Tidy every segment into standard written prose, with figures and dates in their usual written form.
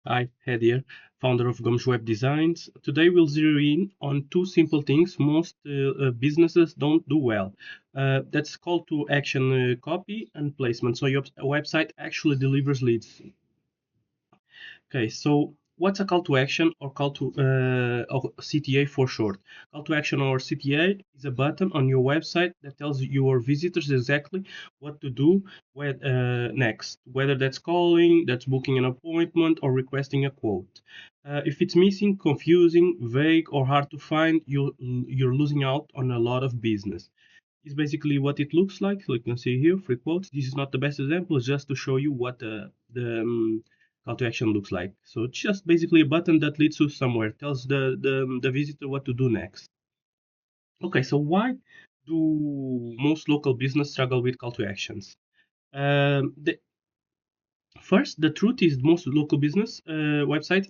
Hi, Ed here, founder of Gomes Web Designs. Today we'll zero in on two simple things most businesses don't do well. That's call to action copy and placement. So your website actually delivers leads. Okay, so what's a call to action or call to or CTA for short? Call to action or CTA is a button on your website that tells your visitors exactly what to do next, whether that's calling, that's booking an appointment, or requesting a quote. If it's missing, confusing, vague, or hard to find, you're losing out on a lot of business. Is basically what it looks like. So you can see here, free quotes. This is not the best example, it's just to show you what the call to action looks like. So it's just basically a button that leads you somewhere, tells the visitor what to do next. Okay, so why do most local business struggle with call to actions? First, the truth is most local business websites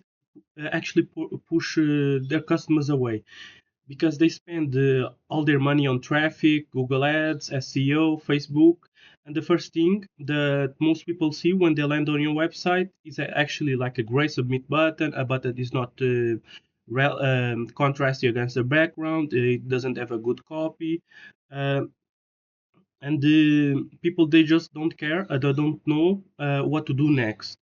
actually push their customers away because they spend all their money on traffic, Google Ads, SEO, Facebook. And the first thing that most people see when they land on your website is actually like a gray submit button, a button that is not contrasting against the background, it doesn't have a good copy. Uh, and the people, they just don't care, they don't know what to do next.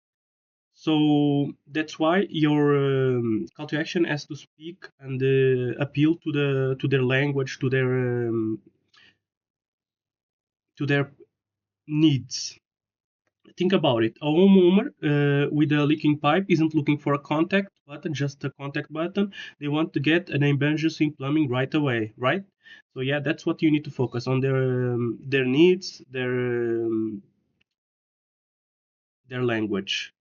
So that's why your call to action has to speak and appeal to their language, to their needs. Think about it. A homeowner with a leaking pipe isn't looking for a contact button, just a contact button. They want to get an emergency plumbing right away, right? So yeah, that's what you need to focus on their needs, their language.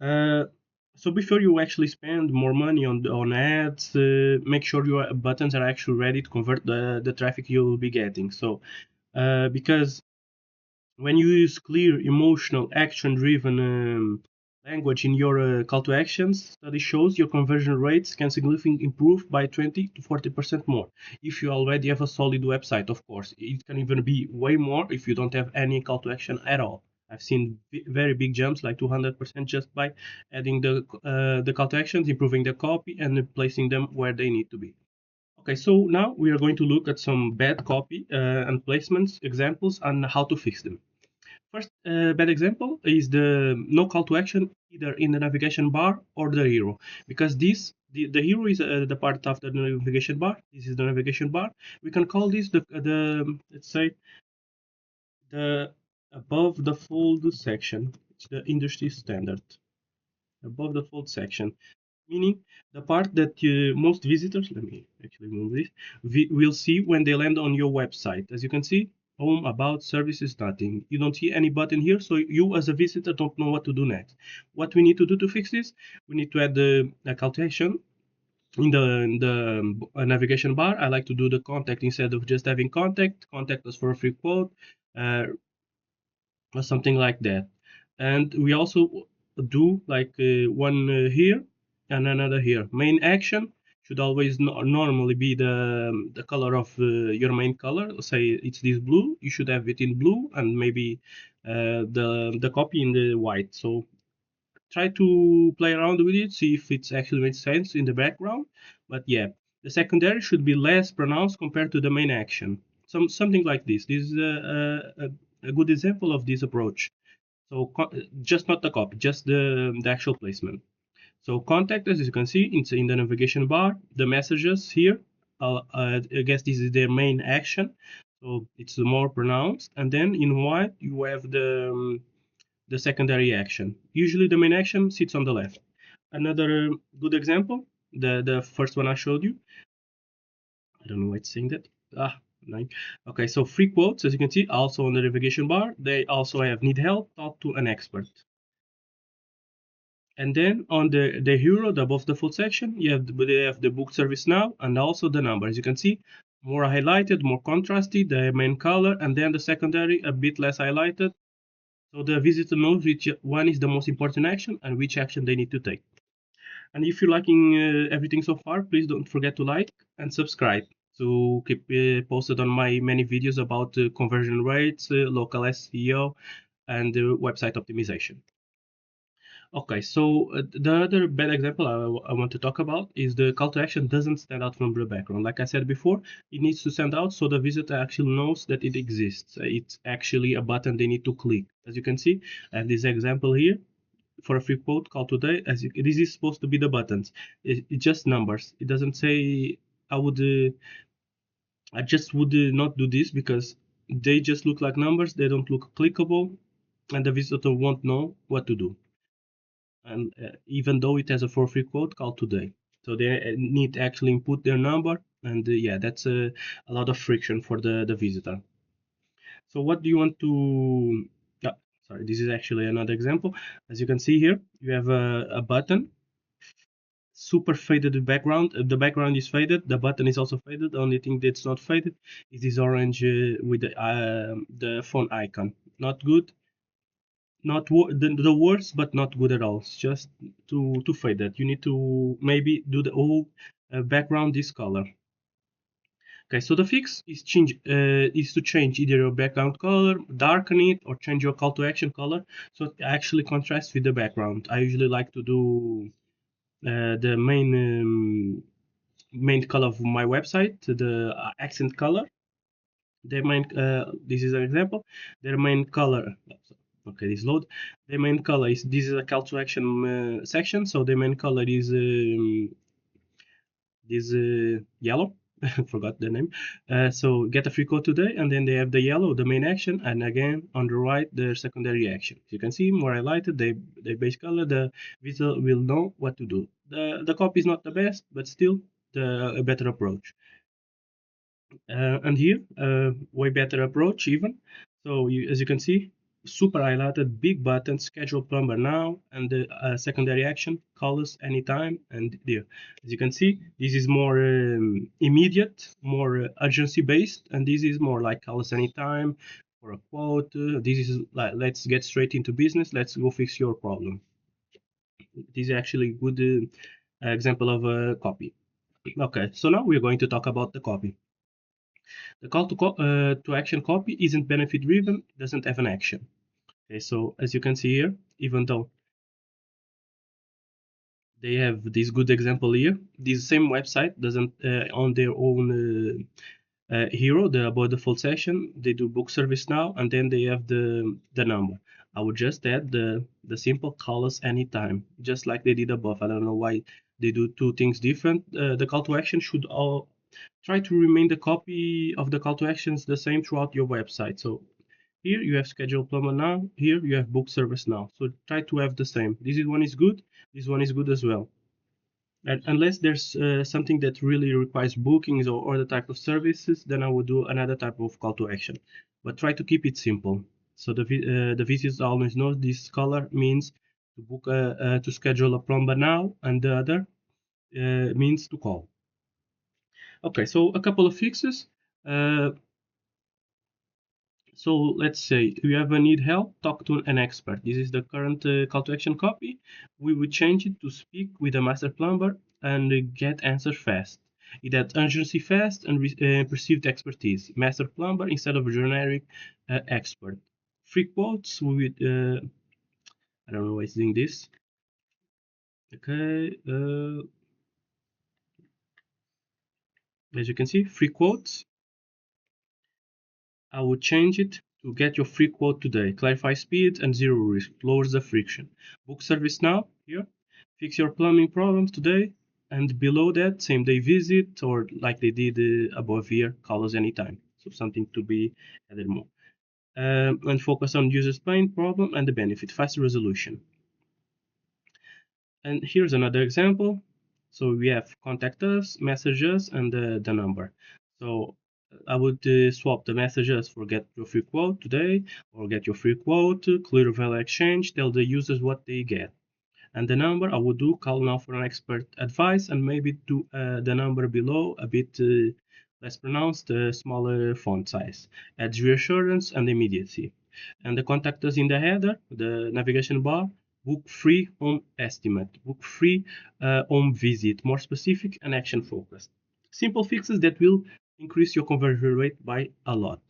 Uh, so before you actually spend more money on ads, make sure your buttons are actually ready to convert the traffic you'll be getting. So because when you use clear, emotional, action-driven language in your call to actions, study shows your conversion rates can significantly improve by 20 to 40% more. If you already have a solid website, of course, it can even be way more if you don't have any call to action at all. I've seen very big jumps, like 200% just by adding the call to actions, improving the copy, and placing them where they need to be. Okay, so now we are going to look at some bad copy and placements examples and how to fix them. First bad example is the no call to action either in the navigation bar or the hero, because the hero is the part of the navigation bar. This is the navigation bar. We can call this the let's say the above the fold section. It's the industry standard above the fold section, meaning the part that most visitors, let me actually move this, will see when they land on your website. As you can see, home, about, services, nothing. You don't see any button here, so you as a visitor don't know what to do next. What we need to do to fix this, we need to add a call to action in the navigation bar. I like to do the contact instead of just having contact us for a free quote, uh, or something like that. And we also do like one here and another here. Main action should always normally be the color of your main color. Say it's this blue, you should have it in blue, and maybe the copy in the white. So try to play around with it, see if it actually makes sense in the background. But yeah, the secondary should be less pronounced compared to the main action. Something like this. This is a good example of this approach. So just not the copy, just the actual placement. So contact us, as you can see, it's in the navigation bar. The messages here, I guess this is their main action. So it's more pronounced. And then in white, you have the secondary action. Usually the main action sits on the left. Another good example, the first one I showed you. I don't know why it's saying that. Nine. Okay, so free quotes, as you can see, also on the navigation bar. They also have need help, talk to an expert. And then on the hero, the above the full section, they have the book service now and also the number. As you can see, more highlighted, more contrasty, the main color, and then the secondary a bit less highlighted. So the visitor knows which one is the most important action and which action they need to take. And if you're liking everything so far, please don't forget to like and subscribe to keep posted on my many videos about conversion rates, local SEO, and website optimization. Okay, so the other bad example I want to talk about is the call to action doesn't stand out from the background. Like I said before, it needs to stand out so the visitor actually knows that it exists. It's actually a button they need to click. As you can see, I have this example here for a free quote call today. This is supposed to be the buttons. It's just numbers. It doesn't say I would. I just would not do this because they just look like numbers. They don't look clickable, and the visitor won't know what to do, and even though it has a for free quote called today. So they need to actually input their number, and yeah, that's a lot of friction for the visitor. So what do you want to, yeah, sorry, this is actually another example. As you can see here, you have a button, super faded background. The background is faded, the button is also faded. The only thing that's not faded is this orange with the phone icon. Not good, not the worst, but not good at all. It's just to fade that. You need to maybe do the whole background this color. Okay, so the fix is to change either your background color, darken it, or change your call to action color so it actually contrasts with the background. I usually like to do the main color of my website, the accent color. Their main this is an example. Their main color. Okay, this load. Their main color is this is a call to action section. So the main color is this yellow. Forgot the name. So get a free code today, and then they have the yellow, the main action, and again on the right the secondary action. You can see more highlighted. They base color. The visitor will know what to do. The copy is not the best, but still a better approach. And here, way better approach even. So as you can see, super highlighted, big button, schedule plumber now, and the secondary action, call us anytime, and there. As you can see, this is more immediate, more urgency based, and this is more like call us anytime for a quote. This is like, let's get straight into business. Let's go fix your problem. This is actually a good example of a copy. Okay, so now we're going to talk about the copy. The call to action copy isn't benefit driven, it doesn't have an action. Okay, so as you can see here, even though they have this good example here, this same website doesn't on their own hero, the about the full session, they do book service now, and then they have the number. I would just add the simple call us anytime, just like they did above. I don't know why they do two things different. The call to action should all try to remain the copy of the call to actions the same throughout your website. So here you have schedule plumber now. Here you have book service now. So try to have the same. This one is good. This one is good as well. And unless there's something that really requires bookings or other type of services, then I would do another type of call to action. But try to keep it simple. So the visitors always know this color means to book to schedule a plumber now, and the other means to call. Okay, so a couple of fixes. Uh, So let's say you ever need help, talk to an expert. This is the current call to action copy. We would change it to speak with a master plumber and get answers fast. It adds urgency fast and perceived expertise. Master plumber instead of generic expert. Free quotes, we would, I don't know why it's doing this. Okay, as you can see, free quotes. I would change it to get your free quote today. Clarify speed and zero risk. Lowers the friction. Book service now. Here. Fix your plumbing problems today. And below that, same day visit or like they did above here, call us anytime. So something to be added more. And focus on user's pain, problem, and the benefit. Fast resolution. And here's another example. So we have contact us, messages, and the number. So I would swap the messages for get your free quote today or get your free quote, clear value exchange, tell the users what they get. And the number I would do call now for an expert advice and maybe do the number below a bit less pronounced, smaller font size. Adds reassurance and immediacy. And the contact us in the header, the navigation bar, book free home estimate, book free home visit, more specific and action focused. Simple fixes that will increase your conversion rate by a lot.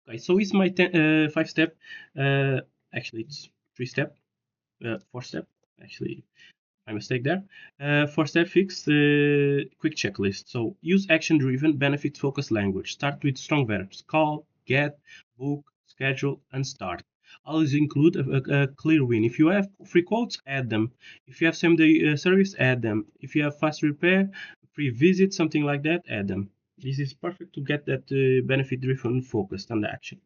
Okay, so it's my 5 step, actually it's 3 step 4 step, actually, my mistake there. 4 step fix, quick checklist. So use action-driven, benefit-focused language. Start with strong verbs: call, get, book, schedule, and start. Always include a clear win. If you have free quotes, add them. If you have same-day service, add them. If you have fast repair, free visit, something like that, add them. This is perfect to get that benefit-driven focused on the action.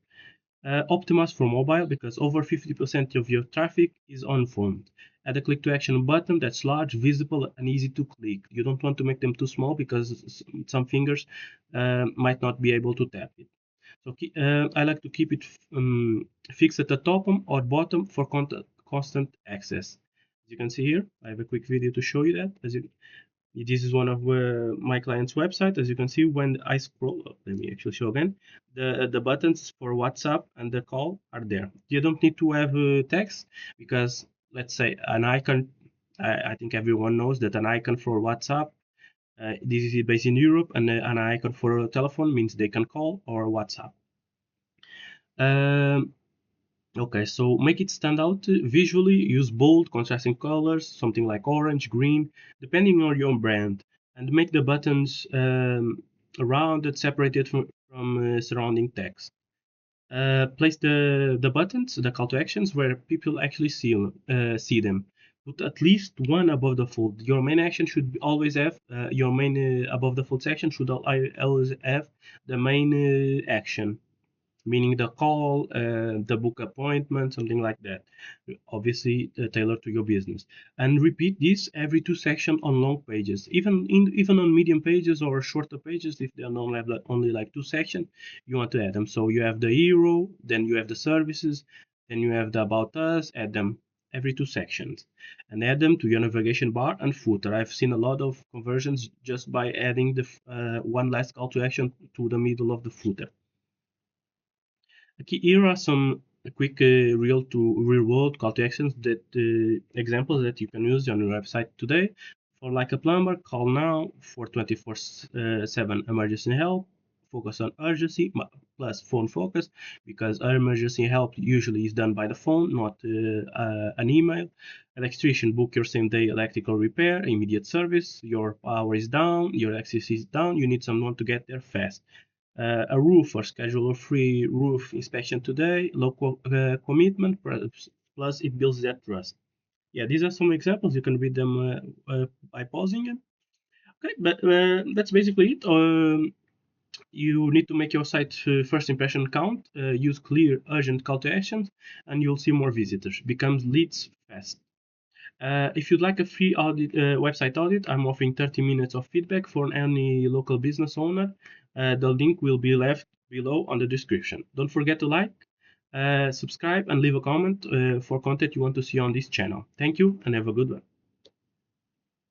Optimize for mobile because over 50% of your traffic is on phone. Add a click to action button that's large, visible, and easy to click. You don't want to make them too small because some fingers might not be able to tap it. So I like to keep it fixed at the top or bottom for constant access. As you can see here, I have a quick video to show you that. This is one of my client's website. As you can see, when I scroll up, let me actually show again, the buttons for WhatsApp and the call are there. You don't need to have text because, let's say, an icon, I think everyone knows that an icon for WhatsApp, this is based in Europe, and an icon for a telephone means they can call or WhatsApp. Okay, so make it stand out visually. Use bold, contrasting colors, something like orange, green, depending on your brand, and make the buttons rounded, separated from surrounding text. Place the buttons, the call to actions, where people actually see them. Put at least one above the fold. Your main action should always have your main above the fold section should always have the main action, meaning the call, the book appointment, something like that. Obviously, tailored to your business. And repeat this every 2 sections on long pages, even on medium pages or shorter pages. If they only have only like 2 sections, you want to add them. So you have the hero, then you have the services, then you have the about us. Add them every 2 sections, and add them to your navigation bar and footer. I've seen a lot of conversions just by adding the one last call to action to the middle of the footer. Here are some quick real world call to actions that examples that you can use on your website today. For like a plumber, call now for 24/7 emergency help. Focus on urgency plus phone focus because emergency help usually is done by the phone, not an email. Electrician, book your same day electrical repair, immediate service. Your power is down, your access is down. You need someone to get there fast. A roofer, schedule a free roof inspection today, local commitment, plus it builds that trust. Yeah, these are some examples. You can read them by pausing it. Okay, but that's basically it. You need to make your site first impression count, use clear, urgent call to actions, and you'll see more visitors. Becomes leads fast. If you'd like a free audit, website audit, I'm offering 30 minutes of feedback for any local business owner. The link will be left below on the description. Don't forget to like, subscribe, and leave a comment for content you want to see on this channel. Thank you and have a good one.